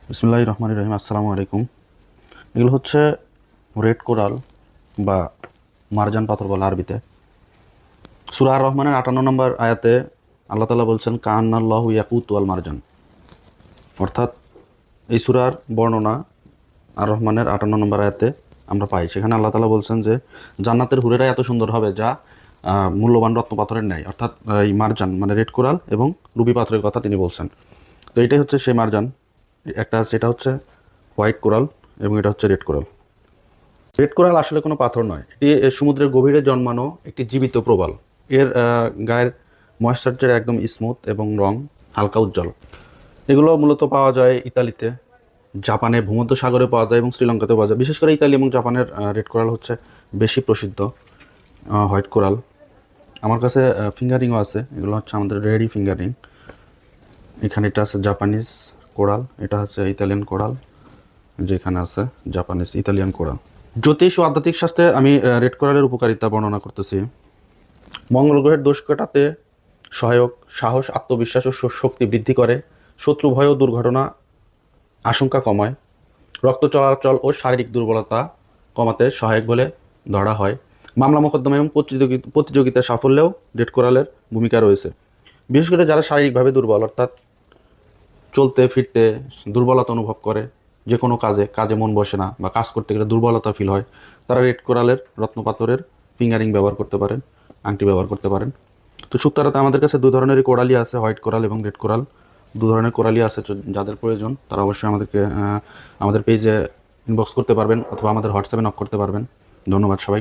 বিসমিল্লাহির রহমানির রহিম। আসসালামু আলাইকুম। এগুলো হচ্ছে রেড কোরাল বা মারজান পাথর বলা আরবিতে। সূরা আর রহমানের ৫৮ নম্বর আয়াতে আল্লাহ তাআলা বলছেন কান্নাল্লাহু ইয়াকুতু ওয়াল মারজান। অর্থাৎ এই সূরার বর্ণনা আর রহমানের ৫৮ নম্বর আয়াতে আমরা পাই। সেখানে আল্লাহ তাআলা বলছেন যে জান্নাতের হুরেরা এত সুন্দর হবে যা মূল্যবান রত্ন পাথরের ন্যায়। অর্থাৎ এই মারজান মানে রেড কোরাল এবং রুবি পাথরের কথা তিনি বলছেন। তো এটাই হচ্ছে সেই মারজান। একটা সেটা হচ্ছে হোয়াইট কোরাল এবং এটা হচ্ছে রেড কোরাল। রেড কোরাল আসলে কোনো পাথর নয়, এটি সমুদ্রের গভীরে জন্মানো একটি জীবিত প্রবাল। এর গায়ের ময়েশ্চারচার একদম স্মুথ এবং রং হালকা উজ্জ্বল। এগুলো মূলত পাওয়া যায় ইতালিতে, জাপানে, ভূমধ্যসাগরে পাওয়া যায় এবং শ্রীলঙ্কাতে পাওয়া যায়। বিশেষ করে ইতালি এবং জাপানের রেড কোরাল হচ্ছে বেশি প্রসিদ্ধ। হোয়াইট কোরাল আমার কাছে ফিঙ্গারিংও আছে, এগুলো হচ্ছে আমাদের রেডি ফিঙ্গারিং। এখানে এটা আছে জাপানিজ কোরাল, এটা হচ্ছে ইতালিয়ান কোরাল, যেখানে আছে জাপানিজ ইতালিয়ান কোরাল। জ্যোতিষ ও আধ্যাত্মিক শাস্ত্রে আমি রেড কোরালের উপকারিতা বর্ণনা করতেছি। মঙ্গল গ্রহের দোষ কাটাতে সহায়ক, সাহস, আত্মবিশ্বাস ও শক্তি বৃদ্ধি করে, শত্রু ভয় ও দুর্ঘটনা আশঙ্কা কমায়, রক্ত চলাচল ও শারীরিক দুর্বলতা কমাতে সহায়ক বলে ধরা হয়। মামলা মোকদ্দমা এবং প্রতিযোগিতার সাফল্যেও রেড কোরালের ভূমিকা রয়েছে। বিশেষ করে যারা শারীরিকভাবে দুর্বল, অর্থাৎ চলতে ফিরতে দুর্বলতা অনুভব করে, যে কোনো কাজে মন বসে না বা কাজ করতে গেলে দুর্বলতা ফিল হয়, তারা রেড কোরালের রত্নপাথরের ফিঙ্গারিং ব্যবহার করতে পারেন, আংটি ব্যবহার করতে পারেন। তো শুক্তারাতে আমাদের কাছে দু ধরনেরই কোরালই আছে, হোয়াইট কোরাল এবং রেড কোরাল। দু ধরনের কোরালই আছে। যাদের প্রয়োজন তারা অবশ্যই আমাদের পেজে ইনবক্স করতে পারবেন অথবা আমাদের হোয়াটসঅ্যাপে নক করতে পারবেন। ধন্যবাদ সবাই।